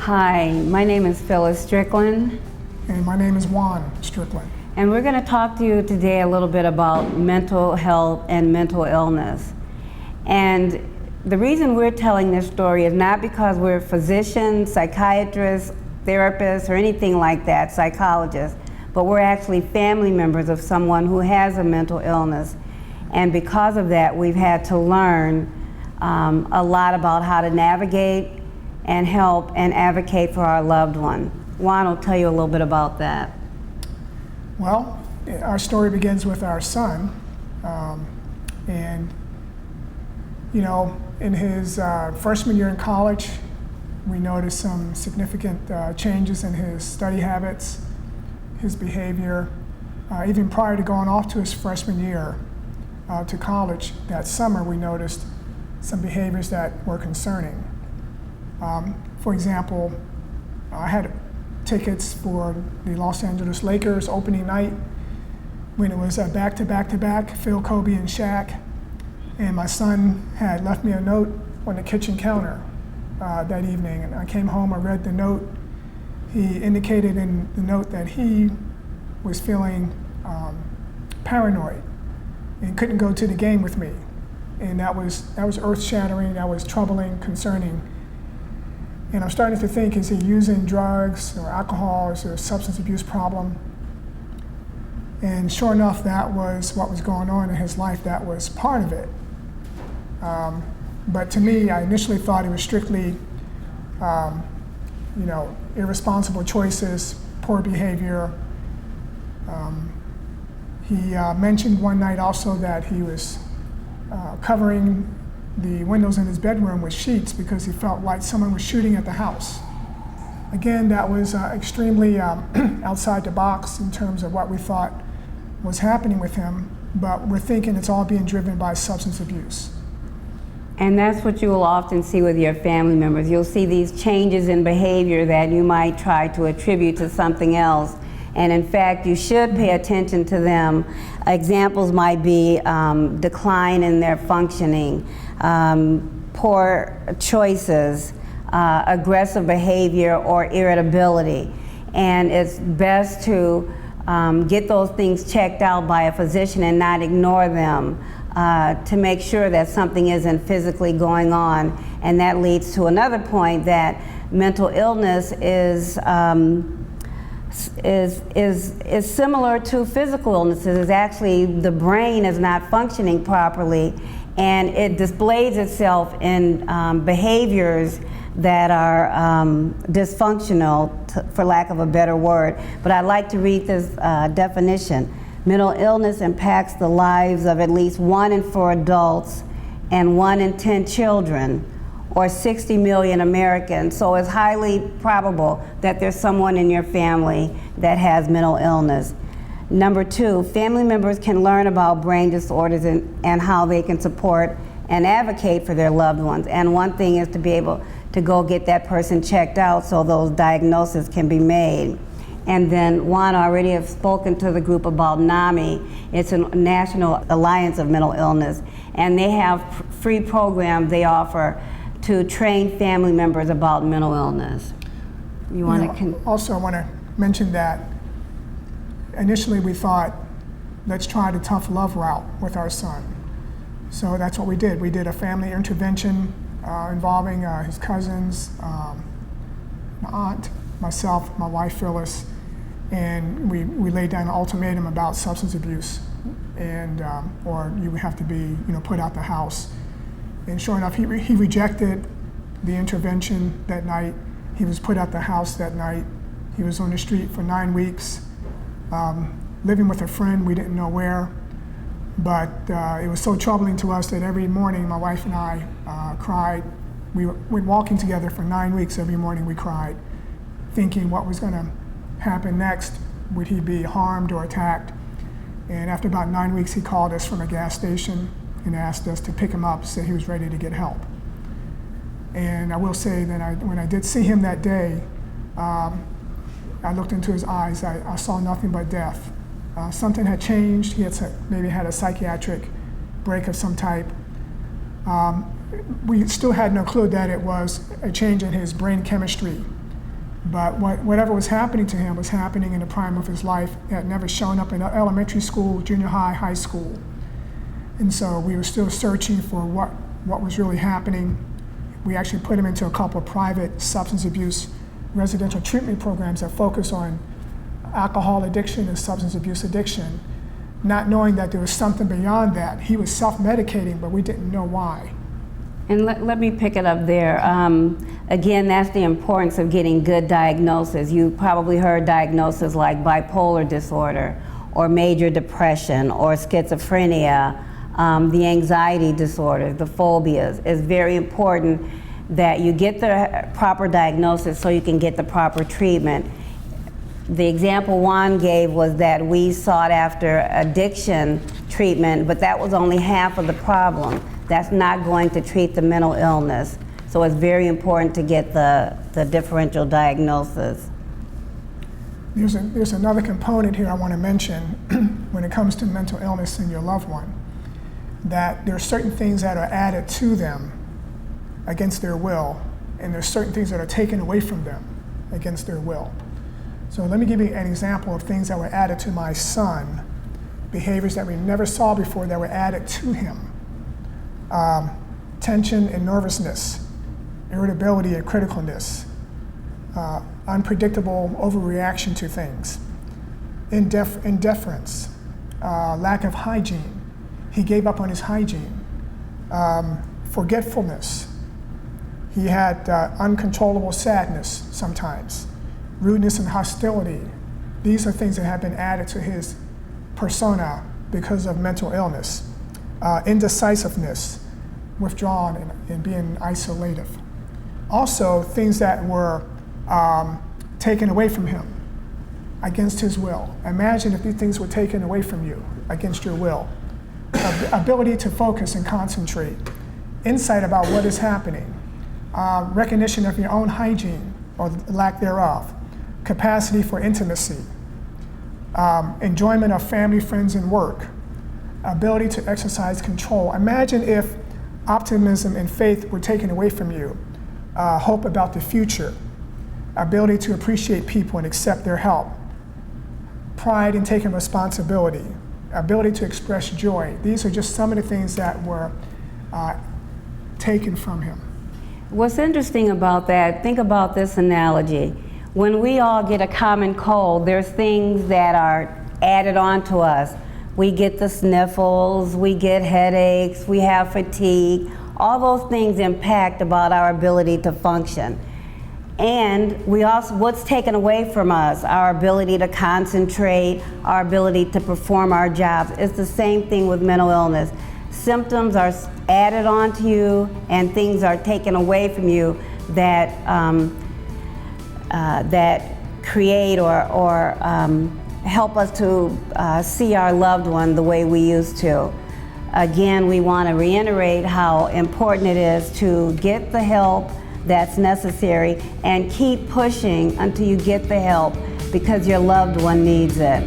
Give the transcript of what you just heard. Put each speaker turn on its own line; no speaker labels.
Hi, my name is Phyllis Strickland.
And my name is Juan Strickland.
And we're going to talk to you today a little bit about mental health and mental illness. And the reason we're telling this story is not because we're physicians, psychiatrists, therapists, or anything like that, psychologists, but we're actually family members of someone who has a mental illness. And because of that, we've had to learn a lot about how to navigate and help and advocate for our loved one. Juan will tell you a little bit about that.
Well, our story begins with our son. And, you know, in his freshman year in college, we noticed some significant changes in his study habits, his behavior. Even prior to going off to his freshman year to college, that summer we noticed some behaviors that were concerning. For example, I had tickets for the Los Angeles Lakers opening night when it was back-to-back, Phil, Kobe, and Shaq. And my son had left me a note on the kitchen counter that evening. And I came home, I read the note. He indicated in the note that he was feeling paranoid and couldn't go to the game with me. And that was earth-shattering, that was troubling, concerning. And I'm starting to think, is he using drugs or alcohol? Is there a substance abuse problem? And sure enough, that was what was going on in his life. That was part of it. But to me, I initially thought it was strictly, irresponsible choices, poor behavior. He mentioned one night also that he was covering the windows in his bedroom with sheets because he felt like someone was shooting at the house. Again, that was extremely outside the box in terms of what we thought was happening with him, but we're thinking it's all being driven by substance abuse.
And that's what you will often see with your family members. You'll see these changes in behavior that you might try to attribute to something else. And in fact, you should pay attention to them. Examples might be decline in their functioning, poor choices, aggressive behavior, or irritability. And it's best to get those things checked out by a physician and not ignore them to make sure that something isn't physically going on. And that leads to another point, that mental illness is similar to physical illnesses. It's actually the brain is not functioning properly, and it displays itself in behaviors that are dysfunctional, for lack of a better word. But I'd like to read this definition. Mental illness impacts the lives of at least 1 in 4 adults and 1 in 10 children, or 60 million Americans. So it's highly probable that there's someone in your family that has mental illness. Number 2, family members can learn about brain disorders and how they can support and advocate for their loved ones. And one thing is to be able to go get that person checked out so those diagnoses can be made. And then Juan already have spoken to the group about NAMI. It's a National Alliance of Mental Illness, and they have free programs they offer to train family members about mental illness.
Also, I want to mention that initially we thought, let's try the tough love route with our son. So that's what we did. We did a family intervention involving his cousins, my aunt, myself, my wife Phyllis, and we laid down an ultimatum about substance abuse, and or you would have to be put out the house. And sure enough, he rejected the intervention that night. He was put out the house that night. He was on the street for 9 weeks, living with a friend we didn't know where. But it was so troubling to us that every morning my wife and I cried. We went walking together for 9 weeks. Every morning we cried, thinking what was going to happen next. Would he be harmed or attacked? And after about 9 weeks, he called us from a gas station and asked us to pick him up, said he was ready to get help. And I will say that when I did see him that day, I looked into his eyes. I saw nothing but death. Something had changed. He had maybe had a psychiatric break of some type. We still had no clue that it was a change in his brain chemistry. But whatever was happening to him was happening in the prime of his life. It had never shown up in elementary school, junior high, high school. And so we were still searching for what was really happening. We actually put him into a couple of private substance abuse residential treatment programs that focus on alcohol addiction and substance abuse addiction, not knowing that there was something beyond that. He was self-medicating, but we didn't know why.
And let me pick it up there. Again, that's the importance of getting good diagnosis. You probably heard diagnoses like bipolar disorder or major depression or schizophrenia, the anxiety disorders, the phobias. It's very important that you get the proper diagnosis so you can get the proper treatment. The example Juan gave was that we sought after addiction treatment, but that was only half of the problem. That's not going to treat the mental illness. So it's very important to get the differential diagnosis.
There's another component here I want to mention when it comes to mental illness in your loved one, that there are certain things that are added to them against their will, and there's certain things that are taken away from them against their will. So let me give you an example of things that were added to my son, behaviors that we never saw before that were added to him. Tension and nervousness, irritability and criticalness, unpredictable overreaction to things, indifference, lack of hygiene. He gave up on his hygiene. Forgetfulness. He had uncontrollable sadness sometimes, rudeness and hostility. These are things that have been added to his persona because of mental illness. Indecisiveness, withdrawn and being isolative. Also, things that were taken away from him against his will. Imagine if these things were taken away from you against your will. Ability to focus and concentrate, insight about what is happening, recognition of your own hygiene or lack thereof, capacity for intimacy, enjoyment of family, friends, and work, ability to exercise control. Imagine if optimism and faith were taken away from you, hope about the future, ability to appreciate people and accept their help, pride in taking responsibility, ability to express joy. These are just some of the things that were taken from him.
What's interesting about that, think about this analogy. When we all get a common cold, there's things that are added on to us. We get the sniffles, we get headaches, we have fatigue. All those things impact about our ability to function. And we also, what's taken away from us, our ability to concentrate, our ability to perform our jobs. It's the same thing with mental illness. Symptoms are added onto you and things are taken away from you that, that create or help us to see our loved one the way we used to. Again, we want to reiterate how important it is to get the help that's necessary and keep pushing until you get the help because your loved one needs it.